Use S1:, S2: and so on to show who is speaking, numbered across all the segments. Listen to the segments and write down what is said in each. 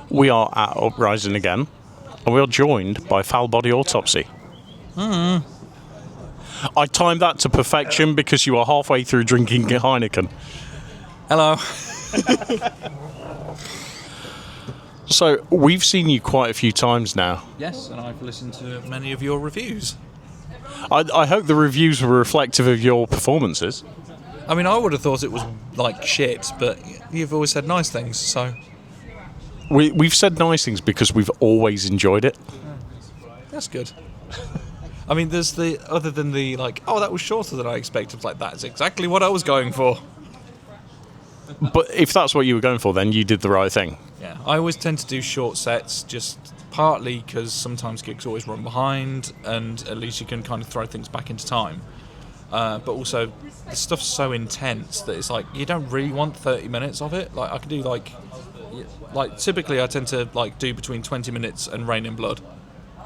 S1: We are at Uprising again, and we are joined by Foul Body Autopsy. I timed that to perfection because you are halfway through drinking Heineken.
S2: Hello.
S1: So, we've seen you quite a few times now.
S2: Yes, and I've listened to many of your reviews.
S1: I hope the reviews were reflective of your performances.
S2: I mean, I would have thought it was like shit, but you've always said nice things, so...
S1: We've said nice things because we've always enjoyed it.
S2: That's good. I mean, there's the... Other than the, like, oh, that was shorter than I expected. Like, that's exactly what I was going for.
S1: But if that's what you were going for, then you did the right thing.
S2: Yeah, I always tend to do short sets, just partly because sometimes gigs always run behind, and at least you can kind of throw things back into time. But also, the stuff's so intense that it's like, you don't really want 30 minutes of it. Like, I could do, like typically I tend to, like, do between 20 minutes and Rain in Blood.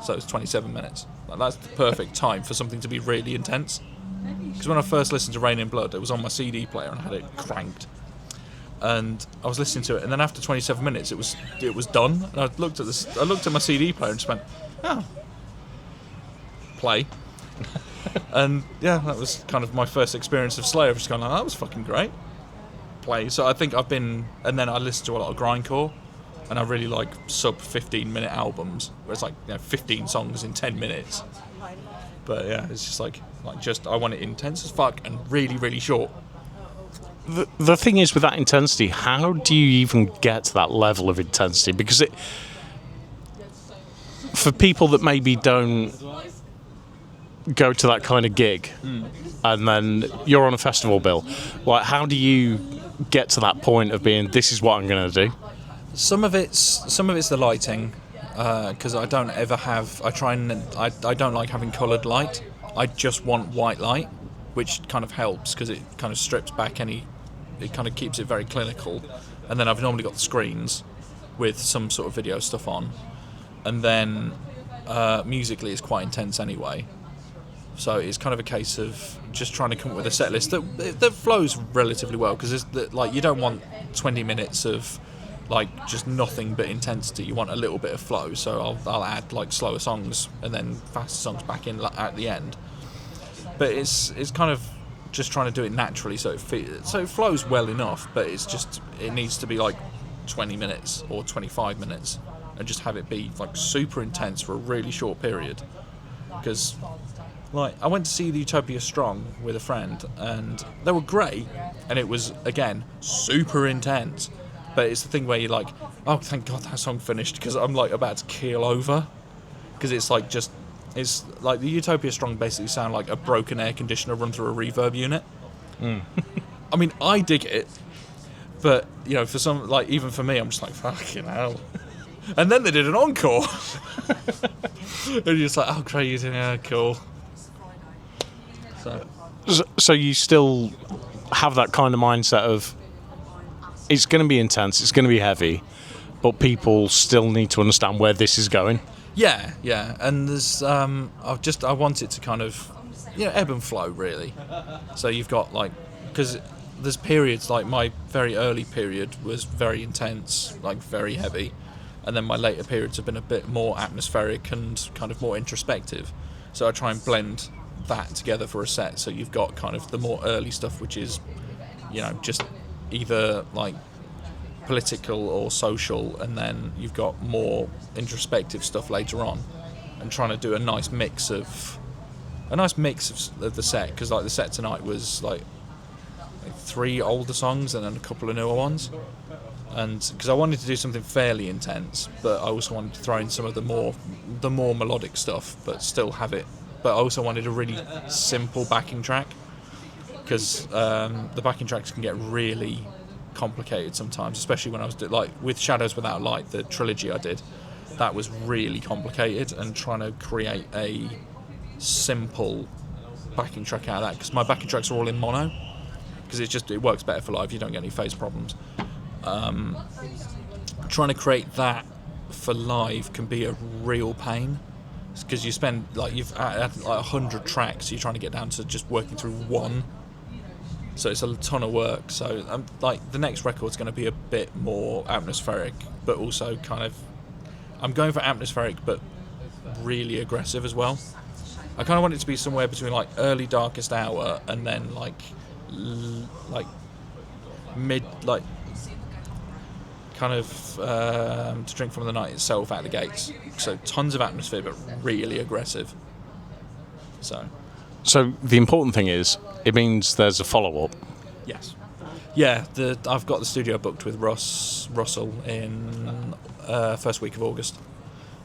S2: So it's 27 minutes. Like, that's the perfect time for something to be really intense. Because when I first listened to Rain in Blood, it was on my CD player and I had it cranked. And I was listening to it, and then after 27 minutes, it was done. And I looked at my CD player and just went, oh, play. And yeah, that was kind of my first experience of Slayer. Just going, that was fucking great. Play. So I think I've been, and then I listened to a lot of grindcore, and I really like sub 15-minute albums where it's like, 15 songs in 10 minutes. But yeah, it's just like I want it intense as fuck and really, really short.
S1: The thing is, with that intensity, how do you even get to that level of intensity? Because for people that maybe don't go to that kind of gig, and then you're on a festival bill, like, how do you get to that point of being, this is what I'm going to do?
S2: Some of it's the lighting, because I don't like having coloured light. I just want white light, which kind of helps because it kind of strips back it kind of keeps it very clinical. And then I've normally got the screens with some sort of video stuff on. And then musically it's quite intense anyway. So it's kind of a case of just trying to come up with a set list that flows relatively well, because like, you don't want 20 minutes of like just nothing but intensity. You want a little bit of flow. So I'll add like slower songs and then faster songs back in at the end. But it's kind of just trying to do it naturally, so it flows well enough. But it needs to be like 20 minutes or 25 minutes, and just have it be like super intense for a really short period. Because like, I went to see the Utopia Strong with a friend, and they were great, and it was again super intense. But it's the thing where you're like, oh, thank God that song finished, because I'm like about to keel over, because it's like it's like the Utopia Strong basically sound like a broken air conditioner run through a reverb unit. I mean, I dig it, but for some, like, even for me, I'm just like, fucking hell. And then they did an encore, and you're just like, oh great, yeah, cool.
S1: So you still have that kind of mindset of, it's going to be intense, it's going to be heavy, but people still need to understand where this is going.
S2: Yeah, and there's I want it to kind of ebb and flow, really. So you've got, like, because there's periods, like my very early period was very intense, like very heavy, and then my later periods have been a bit more atmospheric and kind of more introspective. So I try and blend that together for a set. So you've got kind of the more early stuff, which is just either like political or social, and then you've got more introspective stuff later on, and trying to do a nice mix of the set, because like the set tonight was like 3 older songs and then a couple of newer ones, and because I wanted to do something fairly intense, but I also wanted to throw in some of the more melodic stuff, but still have it. But I also wanted a really simple backing track, because the backing tracks can get really complicated sometimes, especially when I was like with Shadows Without Light, the trilogy I did, that was really complicated, and trying to create a simple backing track out of that, because my backing tracks are all in mono, because it works better for live, you don't get any phase problems. Trying to create that for live can be a real pain, because you spend, like, you've had like 100 tracks, so you're trying to get down to just working through one. So it's a ton of work. So like the next record's going to be a bit more atmospheric, but also kind of, I'm going for atmospheric, but really aggressive as well. I kind of want it to be somewhere between like early Darkest Hour and then like mid, like kind of To Drink From the Night itself out the gates. So tons of atmosphere, but really aggressive.
S1: So the important thing is, it means there's a follow-up.
S2: Yes. Yeah, I've got the studio booked with Russell in first week of August.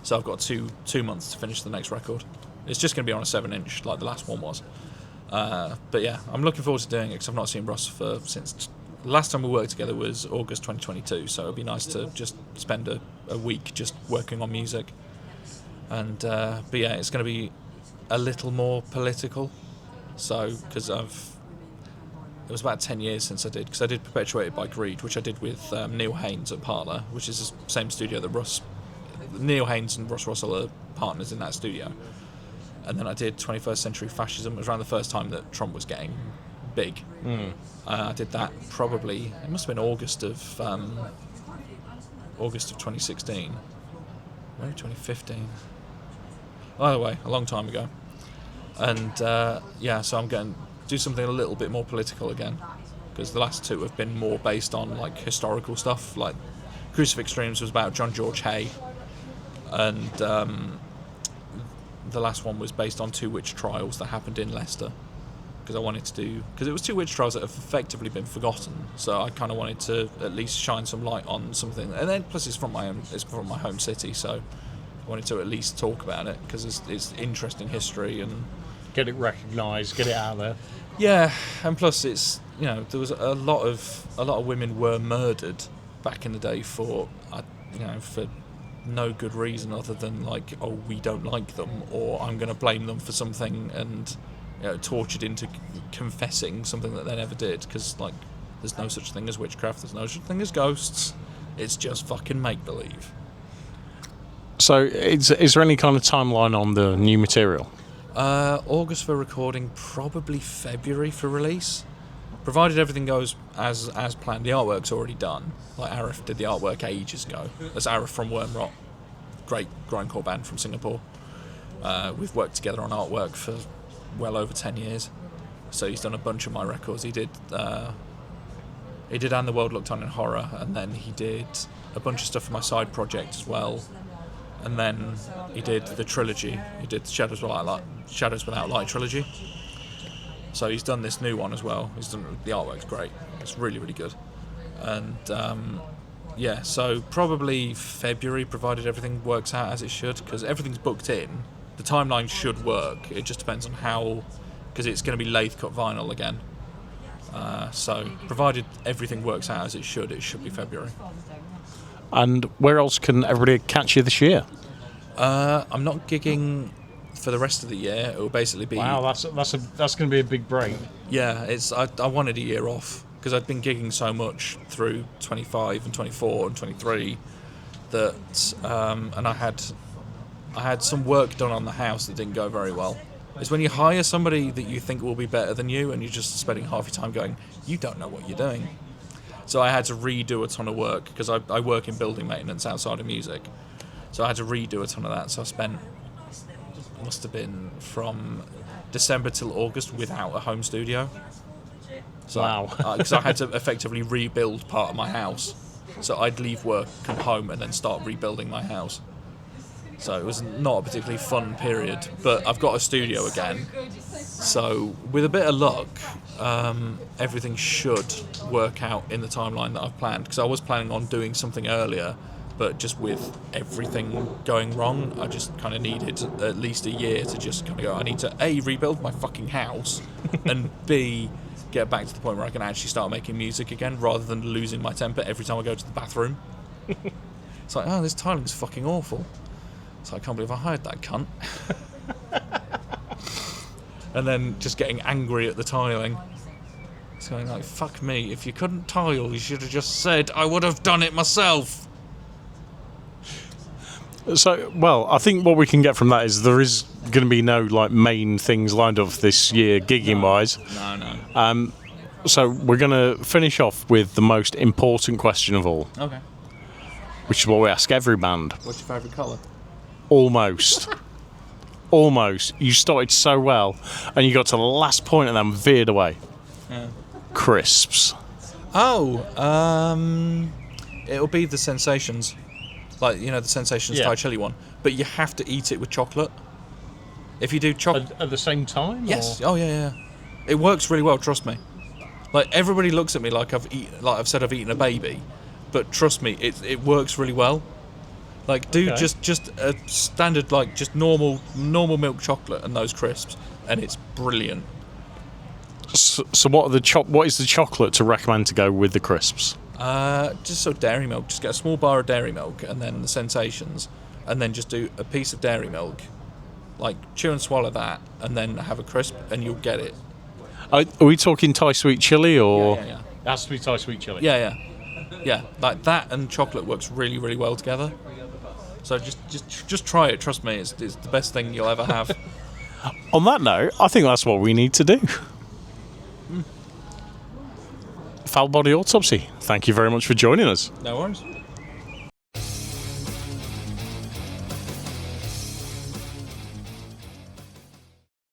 S2: So I've got two months to finish the next record. It's just going to be on a 7-inch like the last one was. But yeah, I'm looking forward to doing it because I've not seen Russ since the last time we worked together was August 2022. So it'd be nice to just spend a week just working on music. And but yeah, it's going to be a little more political. So because it was about 10 years since I did Perpetuated by Greed, which I did with Neil Haynes at Parlour, which is the same studio that Neil Haynes and Ross Russell are partners in that studio. And then I did 21st Century Fascism. It was around the first time that Trump was getting big. I did that probably, it must have been August of 2016, maybe 2015. Either way, a long time ago. And so I'm going to do something a little bit more political again, because the last two have been more based on like historical stuff. Like Crucifix Streams was about John George Hay, and the last one was based on two witch trials that happened in Leicester, because it was two witch trials that have effectively been forgotten. So I kind of wanted to at least shine some light on something, and then plus it's from my home city, so I wanted to at least talk about it because it's interesting history and
S1: Get it recognised, get it out there.
S2: yeah, and plus it's, there was a lot of women were murdered back in the day for no good reason other than like, oh, we don't like them, or I'm going to blame them for something, and tortured into confessing something that they never did, because like there's no such thing as witchcraft, there's no such thing as ghosts, it's just fucking make believe.
S1: So is there any kind of timeline on the new material?
S2: August for recording, probably February for release, provided everything goes as planned. The artwork's already done. Like Arif did the artwork ages ago. That's Arif from Wormrot, great grindcore band from Singapore. We've worked together on artwork for well over 10 years. So he's done a bunch of my records. He did And the World Looked On in Horror, and then he did a bunch of stuff for my side project as well. And then he did the trilogy. He did Shadows Without Light trilogy. So he's done this new one as well. The artwork's great. It's really, really good. And so probably February, provided everything works out as it should, because everything's booked in. The timeline should work. It just depends on how, because it's going to be lathe cut vinyl again. So provided everything works out as it should be February.
S1: And where else can everybody catch you this year?
S2: I'm not gigging for the rest of the year. It will basically be...
S1: Wow, that's going to be a big break.
S2: Yeah, I wanted a year off, because I'd been gigging so much through 25 and 24 and 23 that... and I had some work done on the house that didn't go very well. It's when you hire somebody that you think will be better than you, and you're just spending half your time going, you don't know what you're doing. So I had to redo a ton of work, because I work in building maintenance outside of music. So I had to redo a ton of that. So I spent, must have been from December till August without a home studio. So
S1: wow.
S2: Because I had to effectively rebuild part of my house. So I'd leave work, come home, and then start rebuilding my house. So it was not a particularly fun period, but I've got a studio again. So with a bit of luck, everything should work out in the timeline that I've planned, because I was planning on doing something earlier, but just with everything going wrong, I just kind of needed at least a year to just kind of go, I need to A, rebuild my fucking house, and B, get back to the point where I can actually start making music again, rather than losing my temper every time I go to the bathroom. It's like, oh, this tiling's fucking awful. So I can't believe I hired that cunt. And then just getting angry at the tiling. It's going like, fuck me, if you couldn't tile, you should have just said, I would have done it myself.
S1: So, well, I think what we can get from that is there is going to be no like main things lined up this year, gigging wise.
S2: No.
S1: So we're going to finish off with the most important question of all,
S2: Okay.
S1: which is what we ask every band.
S2: What's your favourite colour?
S1: Almost. Almost. You started so well, and you got to the last point and then veered away.
S2: Yeah.
S1: Crisps.
S2: Oh, it'll be the Sensations. Like, you know, the Sensations Thai chili one. But you have to eat it with chocolate. If you do chocolate...
S1: At the same time?
S2: Yes.
S1: Or?
S2: Oh, yeah. It works really well, trust me. Like, everybody looks at me like I've said I've eaten a baby. But trust me, it works really well. Like, do just a standard, like, just normal milk chocolate and those crisps. And it's brilliant.
S1: So what is the chocolate to recommend to go with the crisps?
S2: Just sort of dairy milk. Just get a small bar of dairy milk and then the Sensations, and then just do a piece of dairy milk, like chew and swallow that, and then have a crisp, and you'll get it.
S1: Are we talking Thai sweet chili or?
S2: Yeah.
S1: It has to be Thai sweet chili.
S2: Yeah. Like that and chocolate works really, really well together. So just try it. Trust me, it's the best thing you'll ever have.
S1: On that note, I think that's what we need to do. Foul Body Autopsy. Thank you very much for joining us.
S2: No worries.